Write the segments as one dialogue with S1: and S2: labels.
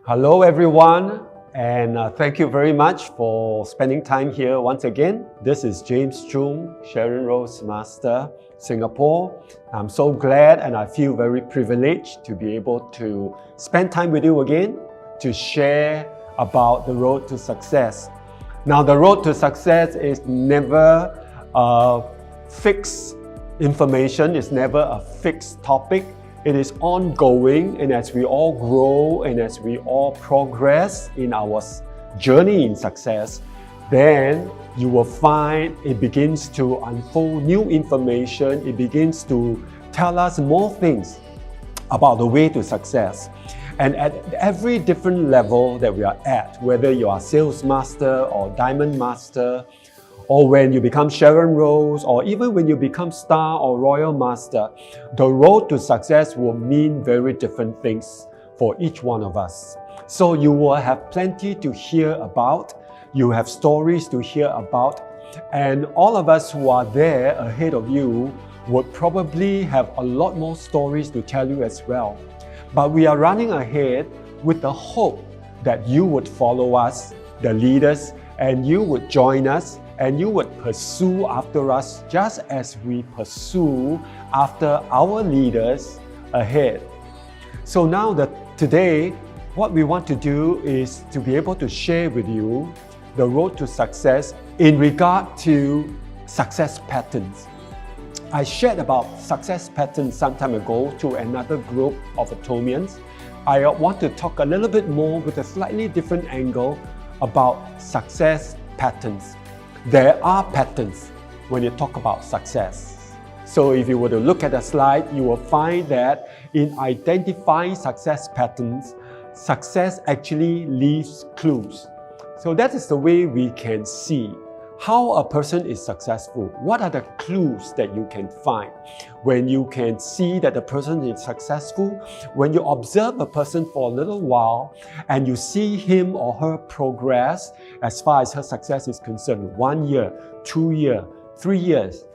S1: Hello everyone, and thank you very much for spending time here once again. This is Chung Sharon Master, Singapore. I'm so glad and I feel very privileged to be able to spend time with you again to share about the road to success. Now, the road to success is never a fixed information, it's never a fixed topic. It is ongoing, and as we all grow and as we all progress in our journey in success, then you will find it begins to unfold new information. It begins to tell us more things about the way to success. And at every different level that we are at, whether you are sales master or diamond master, or when you become Sharon Rose, or even when you become star or royal master, the road to success will mean very different things for each one of us. So you will have plenty to hear about, you have stories to hear about, and all of us who are there ahead of you would probably have a lot more stories to tell you as well. But we are running ahead with the hope that you would follow us, the leaders, and you would join us, and you would pursue after us just as we pursue after our leaders ahead. So now today, what we want to do is to be able to share with you the road to success in regard to success patterns. I shared about success patterns some time ago to another group of Atomians. I want to talk a little bit more with a slightly different angle about success patterns. There are patterns when you talk about success. So if you were to look at the slide, you will find that in identifying success patterns, success actually leaves clues. So that is the way we can see how a person is successful. What are the clues that you can find when you can see that the person is successful? When you observe a person for a little while and you see him or her progress as far as her success is concerned, 1 year, 2 years, 3 years,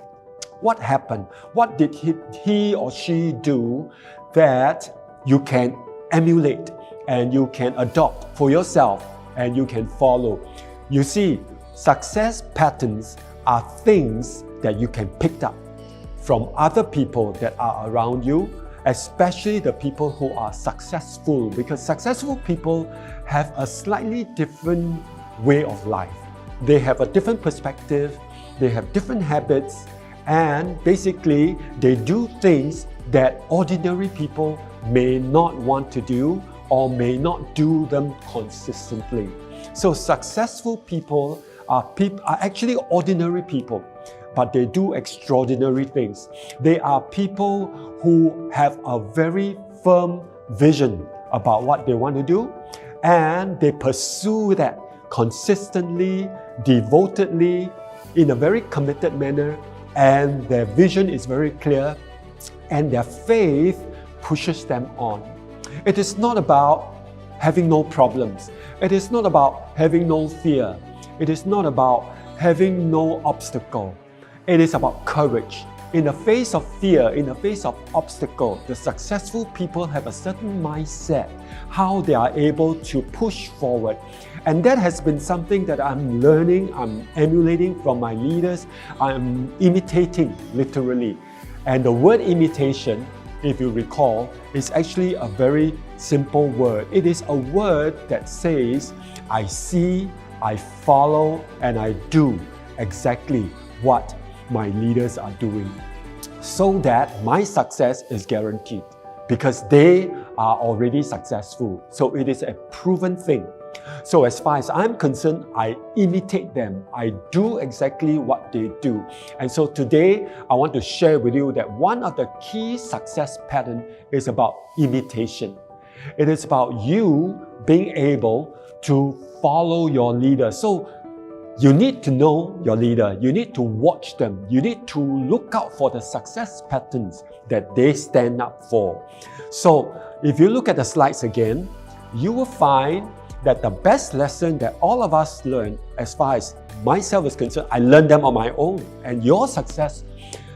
S1: what happened? What did he or she do that you can emulate and you can adopt for yourself and you can follow? You see, success patterns are things that you can pick up from other people that are around you, especially the people who are successful, because successful people have a slightly different way of life. They have a different perspective, they have different habits, and basically they do things that ordinary people may not want to do or may not do them consistently. So successful people are actually ordinary people, but they do extraordinary things. They are people who have a very firm vision about what they want to do, and they pursue that consistently, devotedly, in a very committed manner, and their vision is very clear, and their faith pushes them on. It is not about having no problems. It is not about having no fear. It is not about having no obstacle. It is about courage. In the face of fear, in the face of obstacle, the successful people have a certain mindset, how they are able to push forward. And that has been something that I'm learning, I'm emulating from my leaders, I'm imitating literally. And the word imitation, if you recall, is actually a very simple word. It is a word that says, I see, I follow, and I do exactly what my leaders are doing, so that my success is guaranteed because they are already successful. So it is a proven thing. So as far as I'm concerned, I imitate them. I do exactly what they do. And so today, I want to share with you that one of the key success patterns is about imitation. It is about you being able to follow your leader. So you need to know your leader. You need to watch them. You need to look out for the success patterns that they stand up for. So if you look at the slides again, you will find that the best lesson that all of us learn, as far as myself is concerned, I learned them on my own. And your success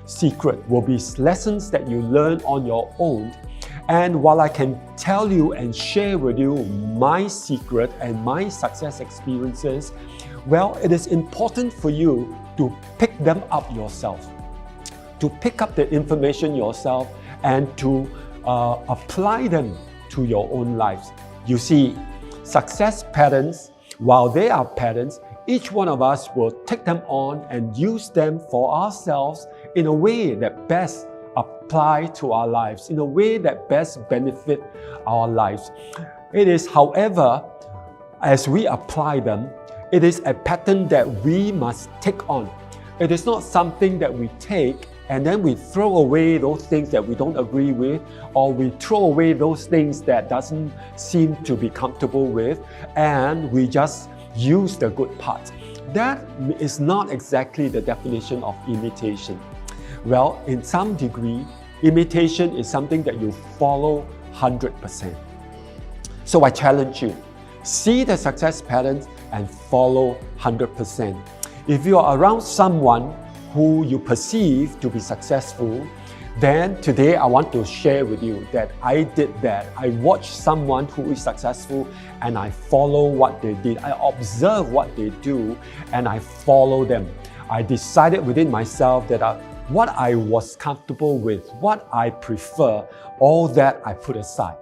S1: secret will be lessons that you learn on your own. And while I can tell you and share with you my secret and my success experiences, well, it is important for you to pick them up yourself, to pick up the information yourself and to apply them to your own lives. You see, success patterns, while they are patterns, each one of us will take them on and use them for ourselves in a way that best apply to our lives, in a way that best benefit our lives. It is, however, as we apply them, it is a pattern that we must take on. It is not something that we take and then we throw away those things that we don't agree with, or we throw away those things that doesn't seem to be comfortable with, and we just use the good parts. That is not exactly the definition of imitation. Well, in some degree, imitation is something that you follow 100%. So I challenge you, see the success patterns and follow 100%. If you are around someone who you perceive to be successful, then today I want to share with you that I did that. I watched someone who is successful and I follow what they did. I observe what they do and I follow them. I decided within myself that what I was comfortable with, what I prefer, all that I put aside.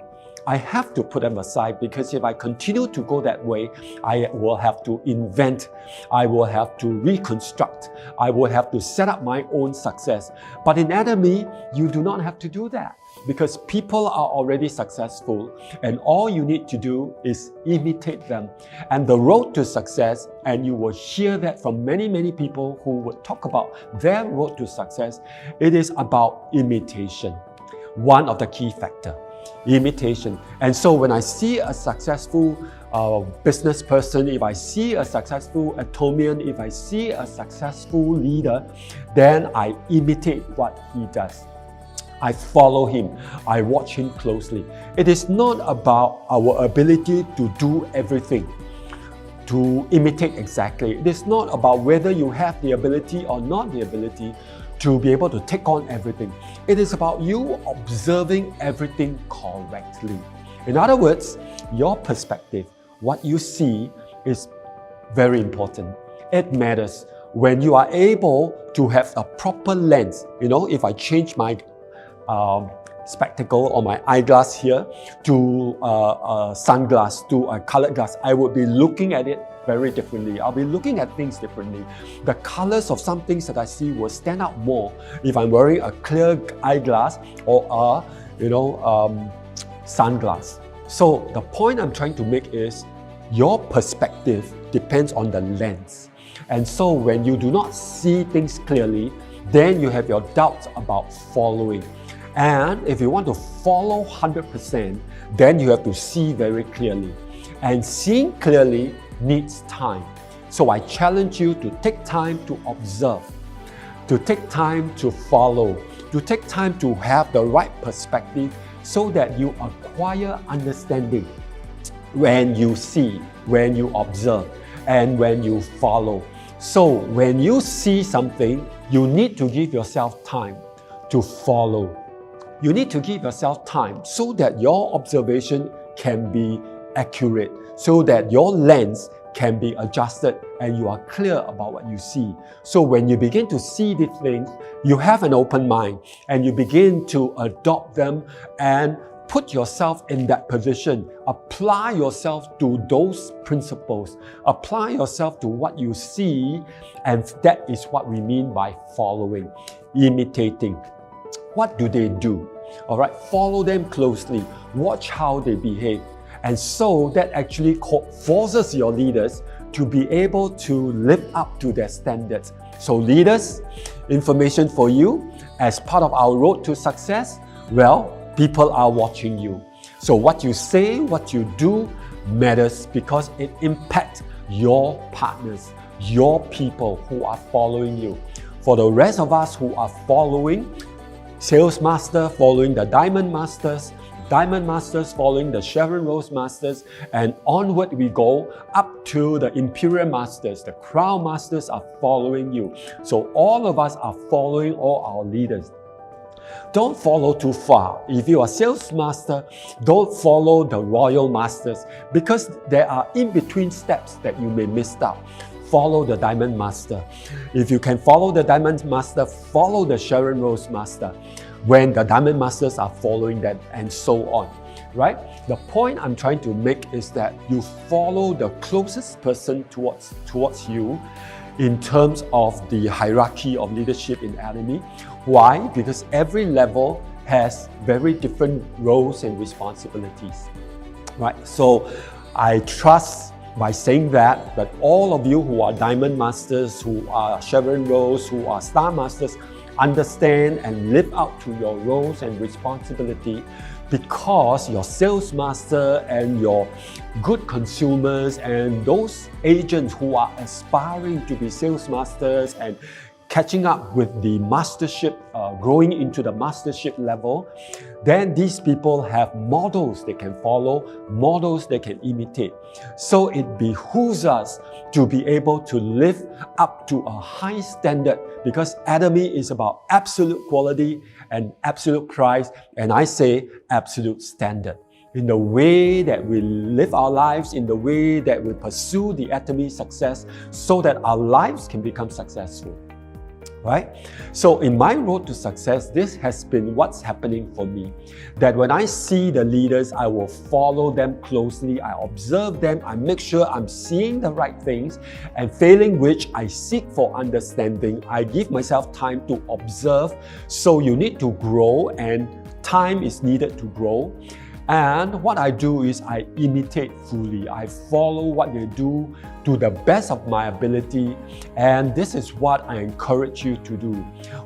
S1: I have to put them aside because if I continue to go that way, I will have to invent, I will have to reconstruct, I will have to set up my own success. But in Atomy, you do not have to do that because people are already successful and all you need to do is imitate them. And the road to success, and you will hear that from many people who would talk about their road to success, it is about imitation. One of the key factors. Imitation. And so when I see a successful business person, if I see a successful Atomian, if I see a successful leader, then I imitate what he does. I follow him. I watch him closely. It is not about our ability to do everything, to imitate exactly. It is not about whether you have the ability or not the ability to be able to take on everything. It is about you observing everything correctly. In other words, your perspective, what you see, is very important. It matters. When you are able to have a proper lens, if I change my spectacle or my eyeglass here to a sunglass, to a colored glass, I would be looking at it very differently. I'll be looking at things differently. The colors of some things that I see will stand out more if I'm wearing a clear eyeglass or a sunglass. So the point I'm trying to make is your perspective depends on the lens. And so when you do not see things clearly, then you have your doubts about following. And if you want to follow 100%, then you have to see very clearly. And seeing clearly needs time. So I challenge you to take time to observe, to take time to follow, to take time to have the right perspective so that you acquire understanding when you see, when you observe, and when you follow. So when you see something, you need to give yourself time to follow. You need to give yourself time so that your observation can be accurate, so that your lens can be adjusted and you are clear about what you see. So when you begin to see these things, you have an open mind and you begin to adopt them and put yourself in that position. Apply yourself to those principles. Apply yourself to what you see, and that is what we mean by following, imitating. What do they do? All right, follow them closely. Watch how they behave. And so that actually forces your leaders to be able to live up to their standards. So leaders, information for you as part of our road to success. Well, people are watching you. So what you say, what you do matters because it impacts your partners, your people who are following you. For the rest of us who are following, Sales Master following the Diamond Masters, Diamond Masters following the Sharon Rose Masters, and onward we go up to the Imperial Masters. The Crown Masters are following you. So all of us are following all our leaders. Don't follow too far. If you are sales master, don't follow the royal masters because there are in-between steps that you may miss out. Follow the diamond master. If you can follow the diamond master, follow the Sharon Rose master when the diamond masters are following them, and so on. Right? The point I'm trying to make is that you follow the closest person towards you in terms of the hierarchy of leadership in Atomy. Why? Because every level has very different roles and responsibilities. Right? So I trust by saying that all of you who are diamond masters, who are Sharon Rose, who are star masters, understand and live out to your roles and responsibility, because your sales master and your good consumers and those agents who are aspiring to be sales masters and catching up with the mastership, growing into the mastership level, then these people have models they can follow, models they can imitate. So it behooves us to be able to live up to a high standard, because Atomy is about absolute quality and absolute price, and I say absolute standard. In the way that we live our lives, in the way that we pursue the Atomy success, so that our lives can become successful. Right? So in my road to success, this has been what's happening for me. That when I see the leaders, I will follow them closely, I observe them, I make sure I'm seeing the right things, and failing which, I seek for understanding. I give myself time to observe. So you need to grow, and time is needed to grow. And what I do is I imitate fully. I follow what they do to the best of my ability. And this is what I encourage you to do.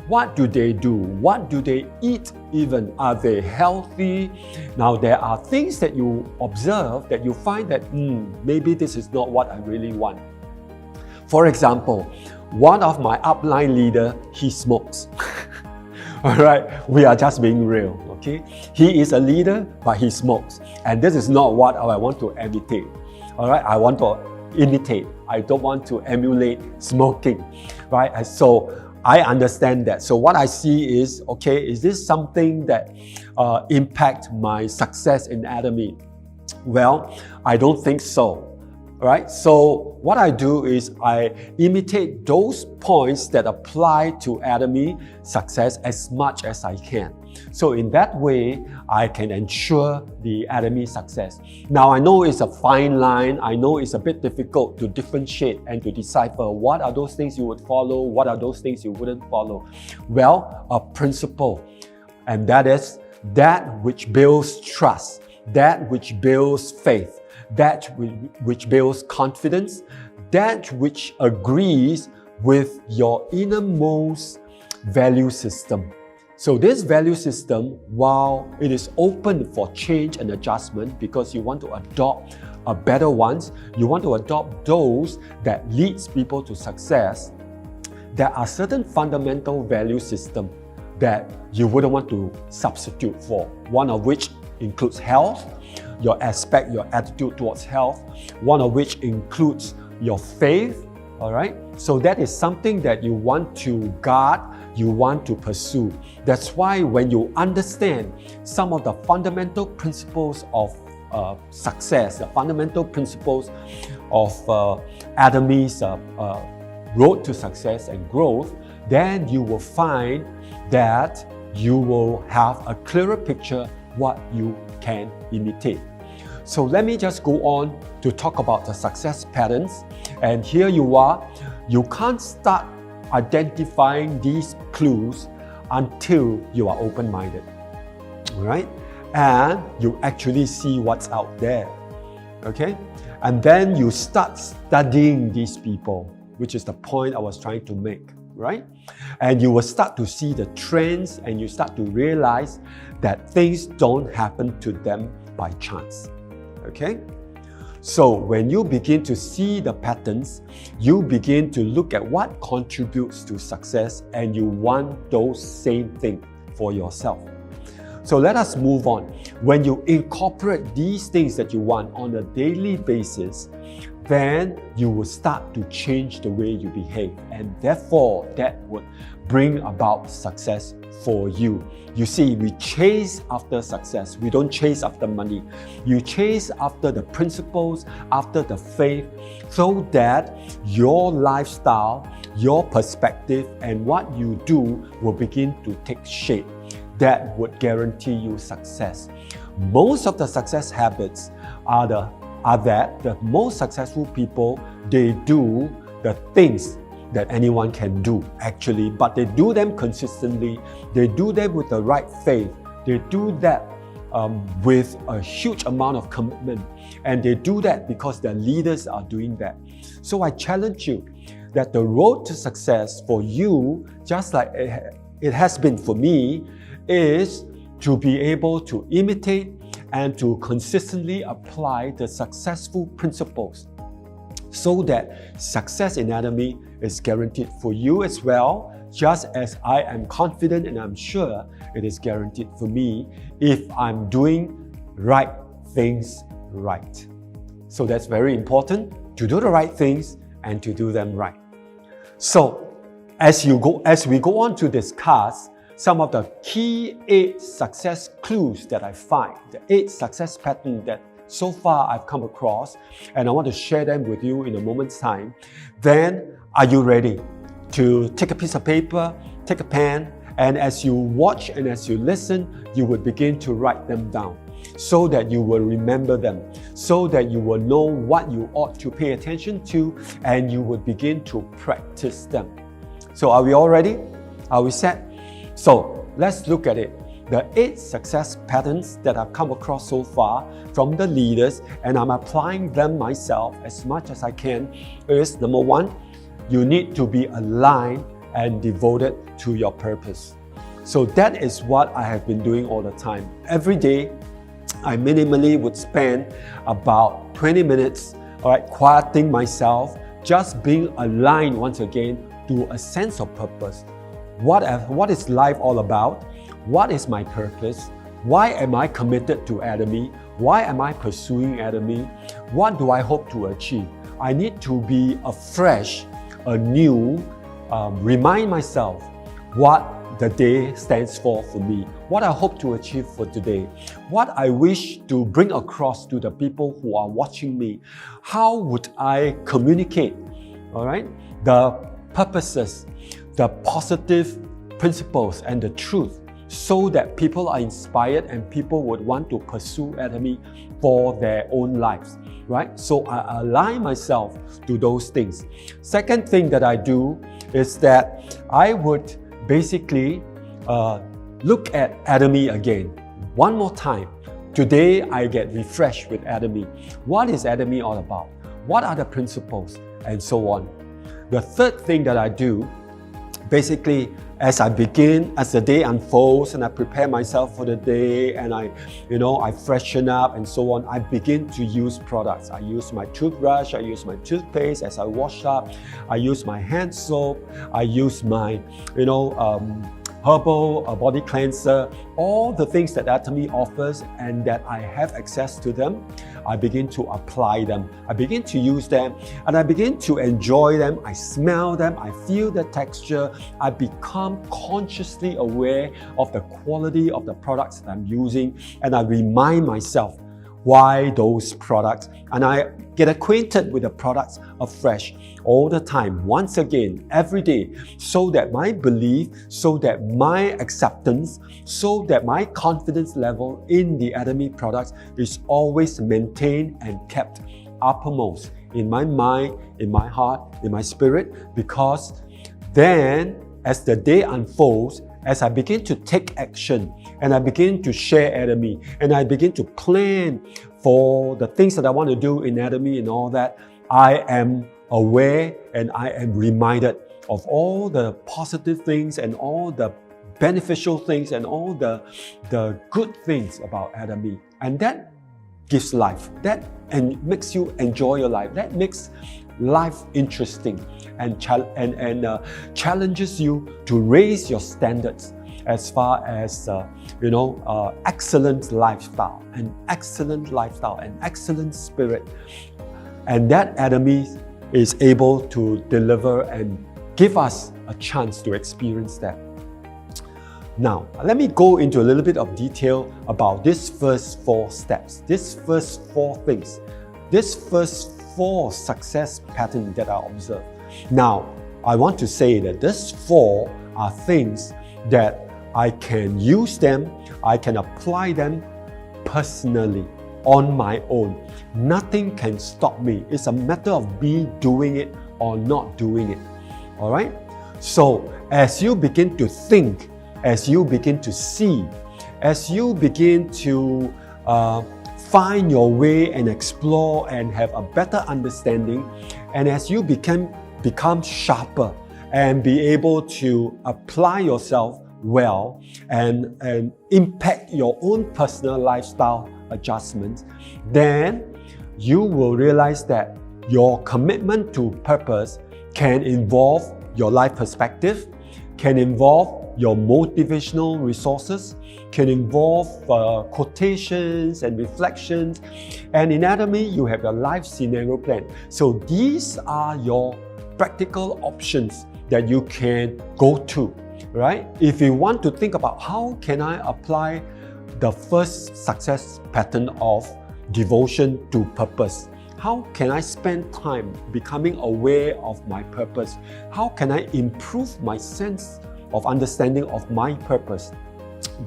S1: What do they do? What do they eat even? Are they healthy? Now, there are things that you observe that you find that, maybe this is not what I really want. For example, one of my upline leader, he smokes. All right, we are just being real, okay? He is a leader, but he smokes. And this is not what I want to imitate. All right, I want to imitate. I don't want to emulate smoking, right? And so I understand that. So what I see is, okay, is this something that impact my success in Atomy? Well, I don't think so. Right? So what I do is I imitate those points that apply to Atomy success as much as I can. So in that way, I can ensure the Atomy success. Now I know it's a fine line. I know it's a bit difficult to differentiate and to decipher what are those things you would follow, what are those things you wouldn't follow. Well, a principle, and that is that which builds trust, that which builds faith, that which builds confidence, that which agrees with your innermost value system. So this value system, while it is open for change and adjustment because you want to adopt a better ones, you want to adopt those that leads people to success, there are certain fundamental value systems that you wouldn't want to substitute for, one of which includes health, your aspect, your attitude towards health, one of which includes your faith, all right? So that is something that you want to guard, you want to pursue. That's why when you understand some of the fundamental principles of success, the fundamental principles of Atomy's road to success and growth, then you will find that you will have a clearer picture what you can imitate. So let me just go on to talk about the success patterns. And here you are. You can't start identifying these clues until you are open-minded, right? And you actually see what's out there, okay? And then you start studying these people, which is the point I was trying to make, right? And you will start to see the trends, and you start to realize that things don't happen to them by chance, okay? So when you begin to see the patterns, you begin to look at what contributes to success, and you want those same things for yourself. So let us move on. When you incorporate these things that you want on a daily basis, then you will start to change the way you behave, and therefore that would bring about success for you. You see, we chase after success. We don't chase after money. You chase after the principles, after the faith, so that your lifestyle, your perspective, and what you do will begin to take shape. That would guarantee you success. Most of the success habits are that the most successful people, they do the things that anyone can do actually, but they do them consistently. They do them with the right faith. They do that with a huge amount of commitment, and they do that because their leaders are doing that. So I challenge you that the road to success for you, just like it has been for me, is to be able to imitate and to consistently apply the successful principles, so that success in Atomy is guaranteed for you as well, just as I am confident and I'm sure it is guaranteed for me if I'm doing right things right. So that's very important, to do the right things and to do them right. So as we go on to discuss some of the key 8 success clues that I find, the 8 success patterns that so far I've come across, and I want to share them with you in a moment's time, then are you ready to take a piece of paper, take a pen, and as you watch and as you listen, you would begin to write them down so that you will remember them, so that you will know what you ought to pay attention to, and you would begin to practice them. So are we all ready? Are we set? So let's look at it. The 8 success patterns that I've come across so far from the leaders, and I'm applying them myself as much as I can, is number 1, you need to be aligned and devoted to your purpose. So that is what I have been doing all the time. Every day, I minimally would spend about 20 minutes, quieting myself, just being aligned once again to a sense of purpose. What is life all about? What is my purpose? Why am I committed to Atomy? Why am I pursuing Atomy? What do I hope to achieve? I need to be afresh, anew, remind myself what the day stands for me, what I hope to achieve for today, what I wish to bring across to the people who are watching me. How would I communicate, the purposes, the positive principles and the truth, so that people are inspired and people would want to pursue Atomy for their own lives, right? So I align myself to those things. Second thing that I do is that I would basically look at Atomy again, one more time. Today I get refreshed with Atomy. What is Atomy all about? What are the principles? And so on. The third thing that I do, basically, as the day unfolds and I prepare myself for the day and I freshen up and so on, I begin to use products. I use my toothbrush, I use my toothpaste as I wash up, I use my hand soap, I use my, herbal body cleanser, all the things that Atomy offers and that I have access to them. I begin to apply them. I begin to use them and I begin to enjoy them. I smell them. I feel the texture. I become consciously aware of the quality of the products that I'm using, and I remind myself why those products, and I get acquainted with the products afresh all the time, once again, every day, so that my belief, so that my acceptance, so that my confidence level in the Atomy products is always maintained and kept uppermost in my mind, in my heart, in my spirit, because then as the day unfolds, as I begin to take action and I begin to share Atomy and I begin to plan for the things that I want to do in Atomy and all that, I am aware and I am reminded of all the positive things and all the beneficial things and all the good things about Atomy. And that gives life. That and makes you enjoy your life. That makes life interesting and challenges you to raise your standards as far as excellent lifestyle, an excellent spirit, and that Atomy is able to deliver and give us a chance to experience that. Now, let me go into a little bit of detail about these first 4 steps, these first 4 things, these first 4 success patterns that I observed. Now, I want to say that these 4 are things that I can use them, I can apply them personally on my own. Nothing can stop me. It's a matter of me doing it or not doing it. All right? So, as you begin to think, as you begin to see, as you begin to find your way and explore and have a better understanding, and as you become sharper and be able to apply yourself well and impact your own personal lifestyle adjustments, then you will realize that your commitment to purpose can involve your life perspective, can involve your motivational resources, can involve quotations and reflections. And in Atomy, you have your life scenario plan. So these are your practical options that you can go to, right? If you want to think about how can I apply the first success pattern of devotion to purpose, how can I spend time becoming aware of my purpose? How can I improve my sense of understanding of my purpose?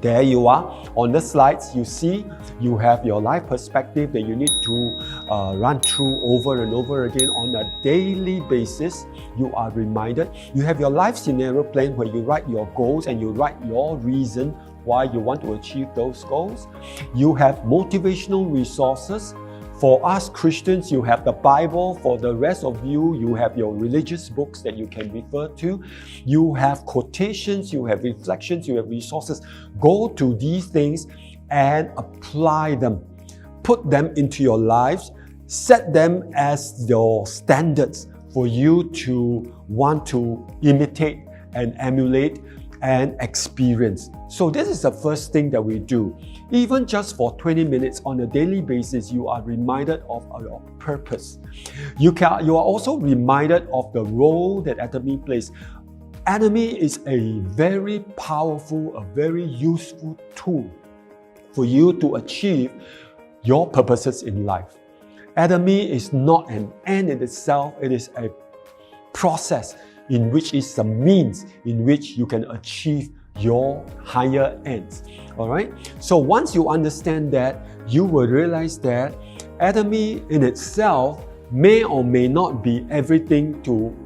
S1: There you are. On the slides, you see you have your life perspective that you need to run through over and over again on a daily basis. You are reminded. You have your life scenario plan where you write your goals and you write your reason why you want to achieve those goals. You have motivational resources. For us Christians, you have the Bible. For the rest of you, you have your religious books that you can refer to. You have quotations, you have reflections, you have resources. Go to these things and apply them. Put them into your lives. Set them as your standards for you to want to imitate and emulate and experience. So this is the first thing that we do. Even just for 20 minutes on a daily basis, you are reminded of your purpose. You are also reminded of the role that Atomy plays. Atomy is a very powerful, a very useful tool for you to achieve your purposes in life. Atomy is not an end in itself, it is a process in which is a means in which you can achieve your higher ends. All right? So once you understand that, you will realize that Atomy in itself may or may not be everything to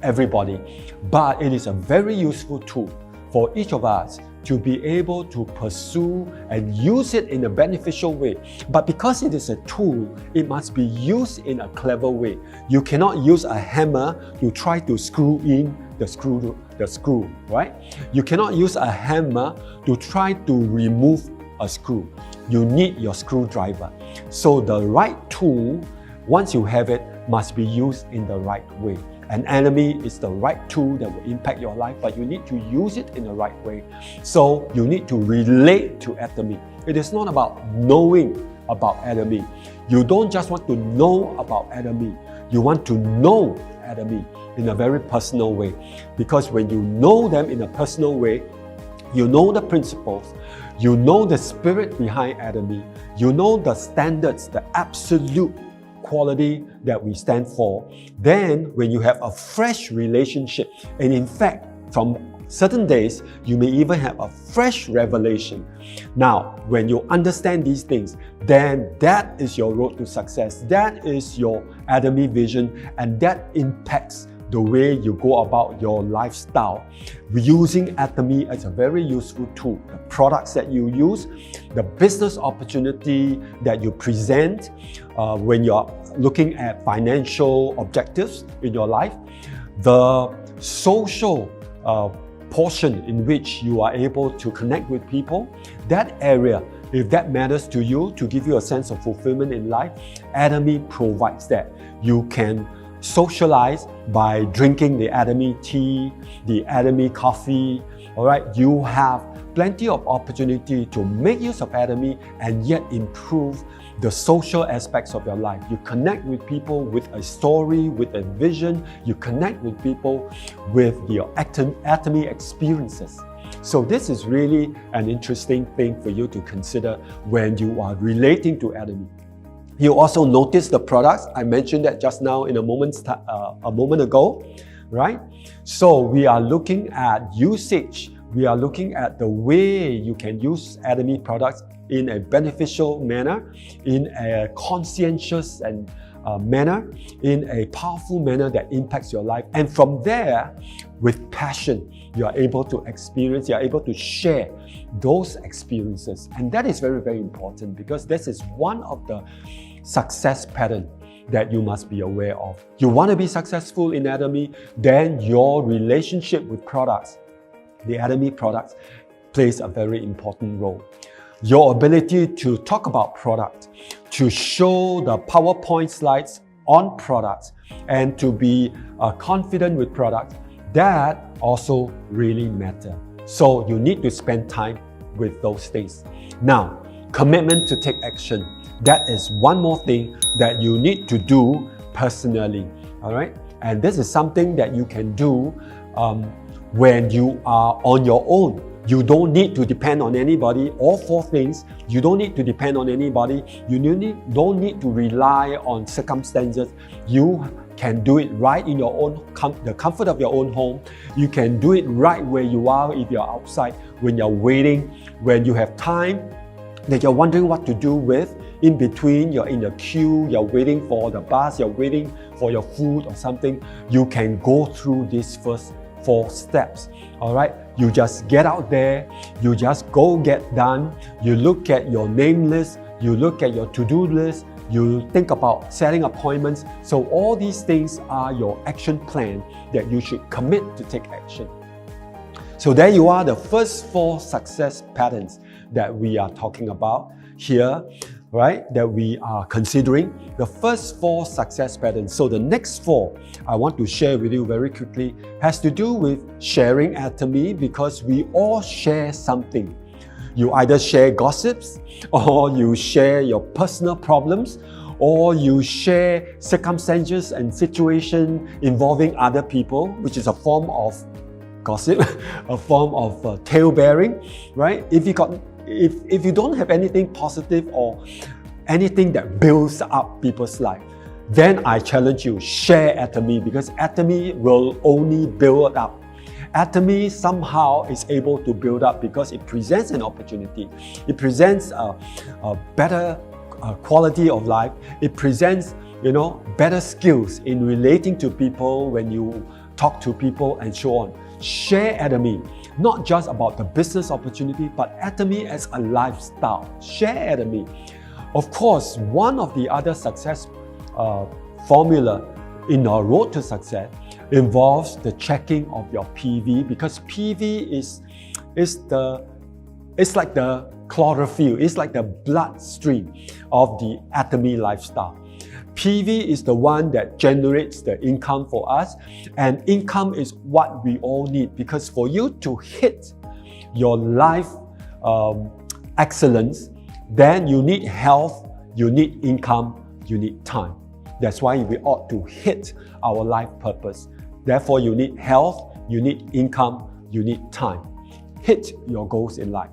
S1: everybody, but it is a very useful tool for each of us to be able to pursue and use it in a beneficial way. But because it is a tool, it must be used in a clever way. You cannot use a hammer to try to screw in the screw, right? You cannot use a hammer to try to remove a screw. You need your screwdriver. So the right tool, once you have it, must be used in the right way. An Atomy is the right tool that will impact your life, but you need to use it in the right way. So you need to relate to Atomy. It is not about knowing about Atomy. You don't just want to know about Atomy. You want to know Atomy in a very personal way. Because when you know them in a personal way, you know the principles, you know the spirit behind Atomy, you know the standards, the absolute quality that we stand for. Then when you have a fresh relationship, and in fact from certain days you may even have a fresh revelation. Now when you understand these things, then that is your road to success. That is your Atomy vision, and that impacts the way you go about your lifestyle. Using Atomy as a very useful tool. The products that you use, the business opportunity that you present when you're looking at financial objectives in your life, the social portion in which you are able to connect with people, that area, if that matters to you, to give you a sense of fulfillment in life, Atomy provides that. You can socialize by drinking the Atomy tea, the Atomy coffee. All right, you have plenty of opportunity to make use of Atomy and yet improve the social aspects of your life. You connect with people with a story, with a vision. You connect with people with your Atomy experiences. So this is really an interesting thing for you to consider when you are relating to Atomy. You also notice the products. I mentioned that just now in a moment ago, right? So we are looking at usage. We are looking at the way you can use Atomy products in a beneficial manner, in a conscientious and manner, in a powerful manner that impacts your life. And from there, with passion, you are able to experience, you are able to share those experiences. And that is very, very important, because this is one of the success patterns that you must be aware of. You want to be successful in Atomy, then your relationship with products, the Atomy products, plays a very important role. Your ability to talk about product, to show the PowerPoint slides on products, and to be confident with products, that also really matters. So you need to spend time with those things. Now, commitment to take action. That is one more thing that you need to do personally, all right? And this is something that you can do when you are on your own. You don't need to depend on anybody. All four things, you don't need to depend on anybody. You don't need to rely on circumstances. You can do it right in your own, the comfort of your own home. You can do it right where you are if you're outside, when you're waiting, when you have time that you're wondering what to do with. In between, you're in the queue, you're waiting for the bus, you're waiting for your food or something. You can go through these first 4 steps, all right? You just get out there, you just go get done, you look at your name list, you look at your to-do list, you think about setting appointments. So all these things are your action plan that you should commit to take action. So there you are, the first 4 success patterns that we are talking about here, right? That we are considering. The first 4 success patterns. So the next 4 I want to share with you very quickly has to do with sharing Atomy, because we all share something. You either share gossips, or you share your personal problems, or you share circumstances and situations involving other people, which is a form of gossip, a form of tale-bearing, right? If you don't have anything positive or anything that builds up people's life, then I challenge you, share Atomy, because Atomy will only build up. Atomy somehow is able to build up because it presents an opportunity. It presents a better quality of life. It presents, better skills in relating to people when you talk to people and so on. Share Atomy, not just about the business opportunity, but Atomy as a lifestyle. Share Atomy. Of course, one of the other success formula in our road to success involves the checking of your PV, because PV is like the chlorophyll, it's like the bloodstream of the Atomy lifestyle. PV is the one that generates the income for us, and income is what we all need, because for you to hit your life excellence, then you need health, you need income, you need time. That's why we ought to hit our life purpose. Therefore, you need health, you need income, you need time. Hit your goals in life.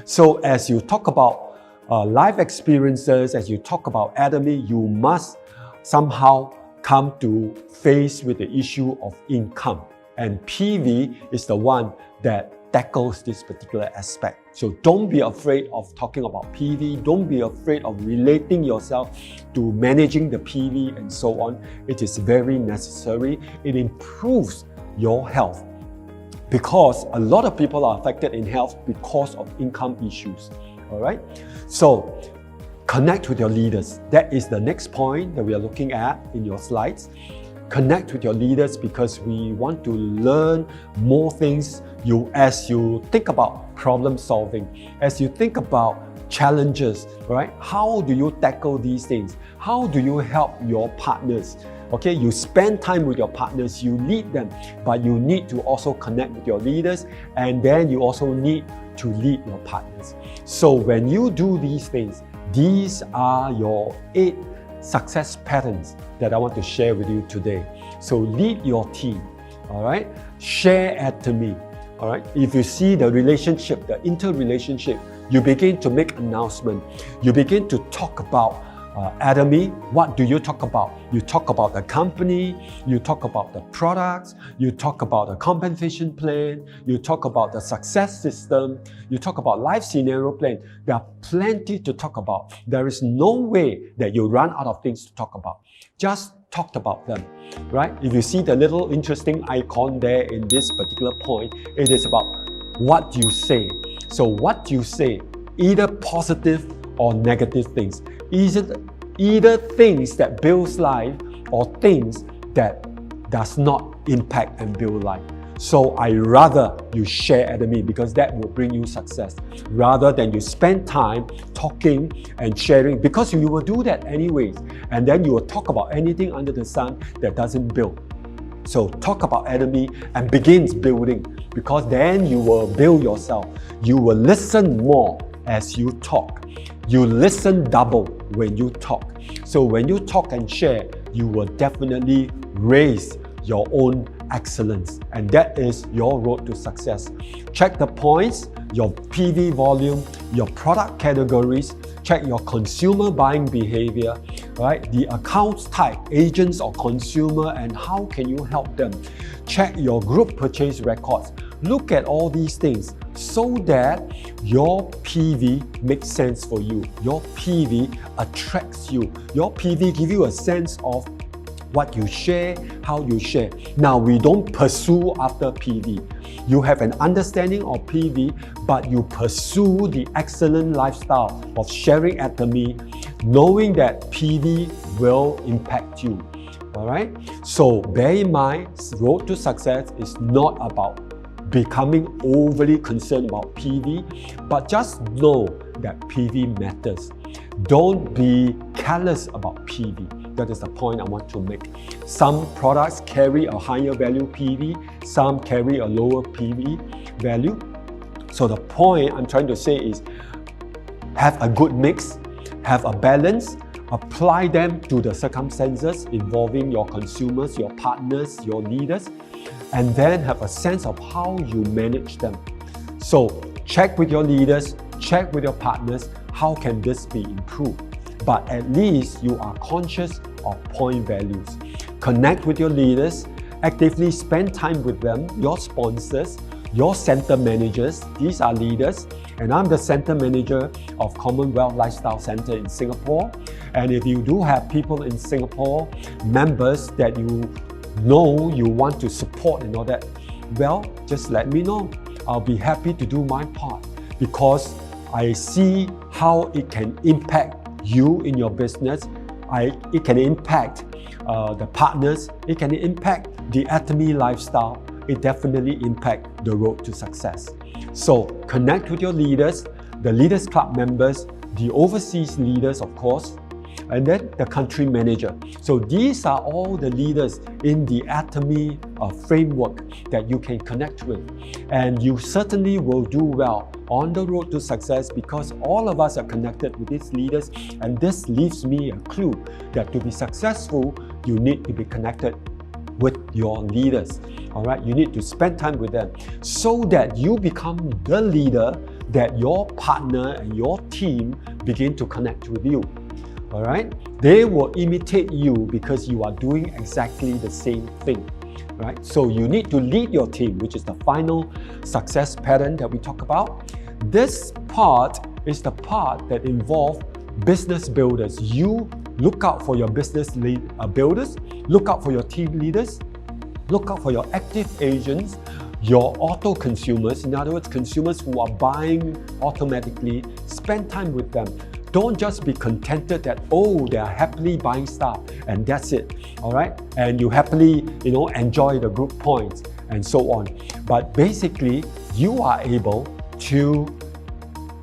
S1: So as you talk about life experiences, as you talk about Atomy, you must somehow come to face with the issue of income. And PV is the one that tackles this particular aspect. So don't be afraid of talking about PV. Don't be afraid of relating yourself to managing the PV and so on. It is very necessary. It improves your health, because a lot of people are affected in health because of income issues. All right? So connect with your leaders. That is the next point that we are looking at in your slides. Connect with your leaders, because we want to learn more things. As you think about problem solving, as you think about challenges, right? How do you tackle these things? How do you help your partners? Okay, you spend time with your partners, you lead them, but you need to also connect with your leaders, and then you also need to lead your partners. So when you do these things, these are your 8 success patterns that I want to share with you today. So lead your team, all right? Share Atomy, All right. If you see the relationship, the interrelationship, you begin to make announcement. You begin to talk about Atomy. What do you talk about? You talk about the company, you talk about the products, you talk about the compensation plan, you talk about the success system, you talk about life scenario plan. There are plenty to talk about. There is no way that you run out of things to talk about. Just talk about them, right? If you see the little interesting icon there in this particular point, it is about what you say. So what you say, either positive or negative things, either things that builds life or things that does not impact and build life. So I rather you share Atomy because that will bring you success rather than you spend time talking and sharing, because you will do that anyways, and then you will talk about anything under the sun that doesn't build. So talk about Atomy and begins building, because then you will build yourself. You will listen more as you talk. You listen double when you talk. So when you talk and share, you will definitely raise your own excellence, and that is your road to success. Check the points, your PV volume, your product categories, check your consumer buying behavior, right? The accounts type, agents or consumer, and how can you help them? Check your group purchase records. Look at all these things so that your PV makes sense for you. Your PV attracts you. Your PV gives you a sense of what you share, how you share. Now, we don't pursue after PV. You have an understanding of PV, but you pursue the excellent lifestyle of sharing Atomy, knowing that PV will impact you. All right? So bear in mind, road to success is not about becoming overly concerned about PV, but just know that PV matters. Don't be careless about PV. That is the point I want to make. Some products carry a higher value PV, some carry a lower PV value. So the point I'm trying to say is have a good mix, have a balance, apply them to the circumstances involving your consumers, your partners, your leaders, and then have a sense of how you manage them. So check with your leaders, check with your partners, how can this be improved? But at least you are conscious of point values. Connect with your leaders, actively spend time with them, your sponsors, your center managers. These are leaders, and I'm the center manager of Commonwealth Lifestyle Center in Singapore. And if you do have people in Singapore, members that you know you want to support and all that, well, just let me know. I'll be happy to do my part, because I see how it can impact you in your business. It can impact the partners. It can impact the Atomy lifestyle. It definitely impacts the road to success. So connect with your leaders, the Leaders Club members, the overseas leaders, of course, and then the country manager. So these are all the leaders in the Atomy framework that you can connect with. And you certainly will do well on the road to success, because all of us are connected with these leaders, and this leaves me a clue that to be successful, you need to be connected with your leaders. All right, you need to spend time with them so that you become the leader that your partner and your team begin to connect with you. All right, they will imitate you because you are doing exactly the same thing. Right? So you need to lead your team, which is the final success pattern that we talk about. This part is the part that involves business builders. You look out for your business builders, look out for your team leaders, look out for your active agents, your auto consumers, in other words, consumers who are buying automatically. Spend time with them. Don't just be contented that, oh, they are happily buying stuff and that's it, all right? And you happily, enjoy the group points and so on. But basically, you are able to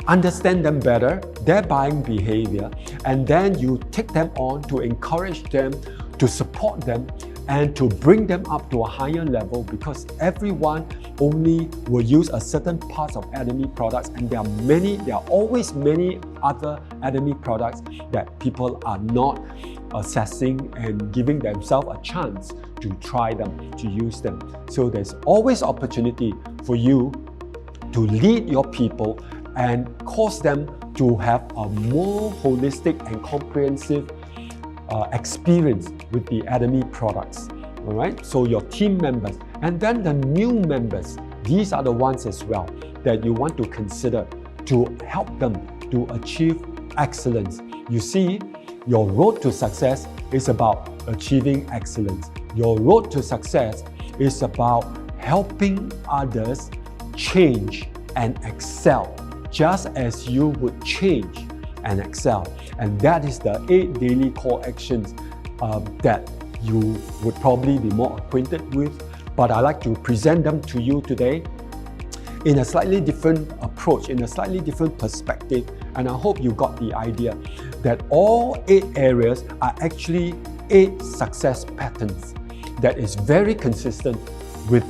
S1: understand them better, their buying behavior, and then you take them on to encourage them, to support them, and to bring them up to a higher level, because everyone only will use a certain part of Atomy products, and there are always many other Atomy products that people are not assessing and giving themselves a chance to try them, to use them. So there's always opportunity for you to lead your people and cause them to have a more holistic and comprehensive experience with the Atomy products. All right, so your team members, and then the new members, these are the ones as well that you want to consider to help them to achieve excellence. You see, your road to success is about achieving excellence. Your road to success is about helping others change and excel, just as you would change and excel. And that is the 8 daily core actions that you would probably be more acquainted with, but I like to present them to you today in a slightly different approach, in a slightly different perspective. And I hope you got the idea that all 8 areas are actually 8 success patterns that is very consistent with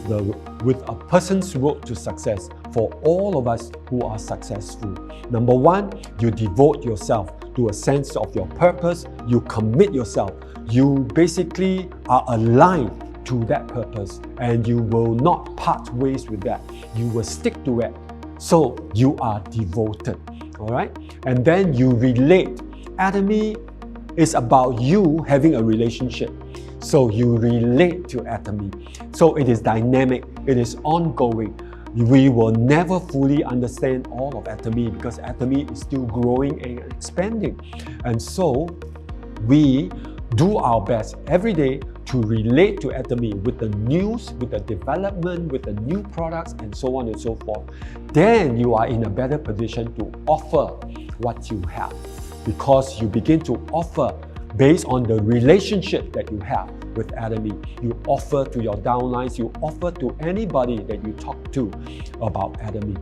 S1: a person's road to success for all of us who are successful. Number 1, you devote yourself to a sense of your purpose. You commit yourself. You basically are aligned to that purpose, and you will not part ways with that. You will stick to it. So you are devoted. All right? And then you relate. Atomy is about you having a relationship. So you relate to Atomy. So it is dynamic, it is ongoing. We will never fully understand all of Atomy because Atomy is still growing and expanding. And so we do our best every day to relate to Atomy with the news, with the development, with the new products, and so on and so forth. Then you are in a better position to offer what you have, because you begin to offer based on the relationship that you have with Atomy. You offer to your downlines, you offer to anybody that you talk to about Atomy.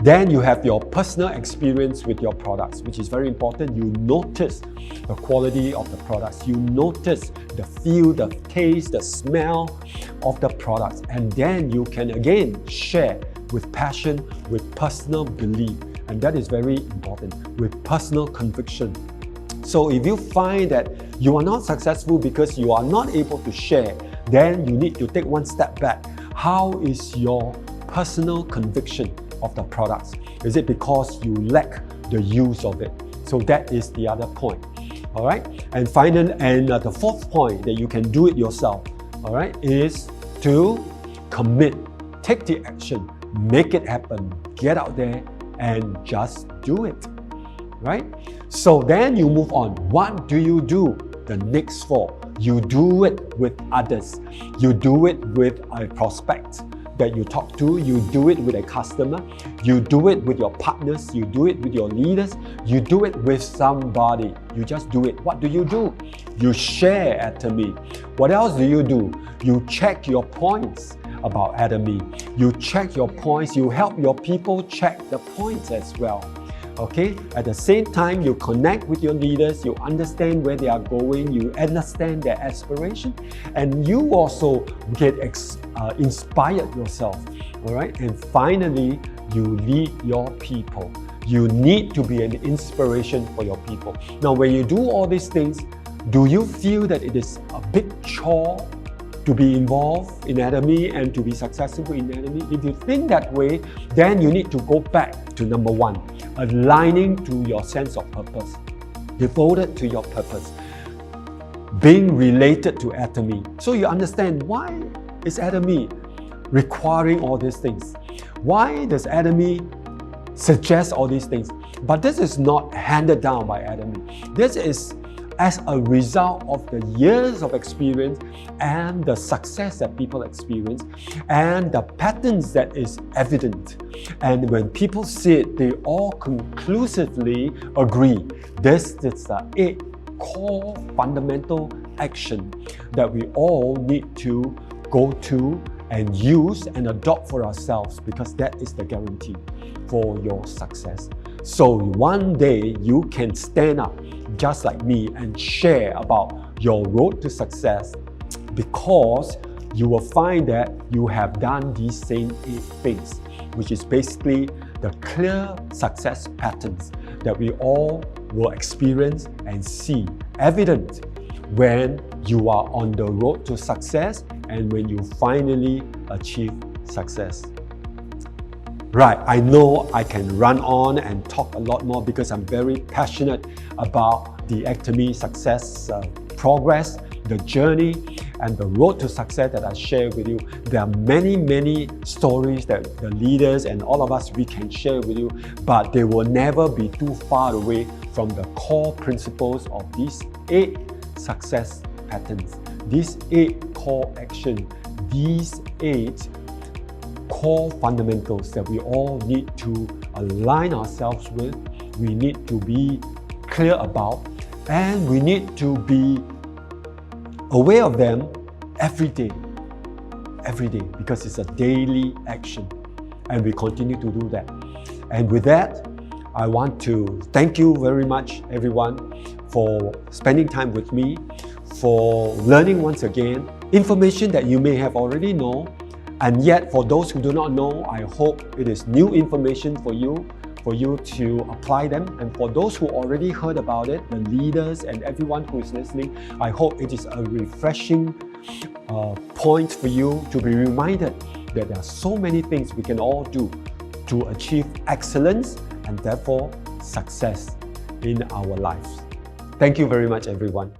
S1: Then you have your personal experience with your products, which is very important. You notice the quality of the products. You notice the feel, the taste, the smell of the products. And then you can again share with passion, with personal belief. And that is very important, with personal conviction. So if you find that you are not successful because you are not able to share, then you need to take one step back. How is your personal conviction of the products? Is it because you lack the use of it? So that is the other point. All right. And finally, the fourth point that you can do it yourself, all right, is to commit, take the action, make it happen, get out there and just do it. Right? So then you move on. What do you do the next 4? You do it with others. You do it with a prospect that you talk to. You do it with a customer. You do it with your partners. You do it with your leaders. You do it with somebody. You just do it. What do? You share Atomy. What else do? You check your points about Atomy. You check your points. You help your people check the points as well. Okay, at the same time, you connect with your leaders, you understand where they are going, you understand their aspiration, and you also get inspired yourself. All right, and finally, you lead your people. You need to be an inspiration for your people. Now, when you do all these things, do you feel that it is a big chore to be involved in Atomy and to be successful in Atomy? If you think that way, then you need to go back to number 1, aligning to your sense of purpose, devoted to your purpose, being related to Atomy. So you understand, why is Atomy requiring all these things? Why does Atomy suggest all these things? But this is not handed down by Atomy. This is as a result of the years of experience and the success that people experience and the patterns that is evident. And when people see it, they all conclusively agree. This is the 8 core fundamental action that we all need to go to and use and adopt for ourselves, because that is the guarantee for your success. So one day you can stand up just like me and share about your road to success because you will find that you have done these same 8 things, which is basically the clear success patterns that we all will experience and see evident when you are on the road to success and when you finally achieve success. Right, I know I can run on and talk a lot more because I'm very passionate about the Atomy success progress, the journey, and the road to success that I share with you. There are many stories that the leaders and all of us, we can share with you, but they will never be too far away from the core principles of these 8 success patterns, these 8 core actions, these 8 core fundamentals that we all need to align ourselves with, we need to be clear about, and we need to be aware of them every day, because it's a daily action, and we continue to do that. And with that, I want to thank you very much, everyone, for spending time with me, for learning once again information that you may have already known, and yet for those who do not know, I hope it is new information for you to apply them. And for those who already heard about it, the leaders and everyone who is listening, I hope it is a refreshing point for you to be reminded that there are so many things we can all do to achieve excellence and therefore success in our lives. Thank you very much, everyone.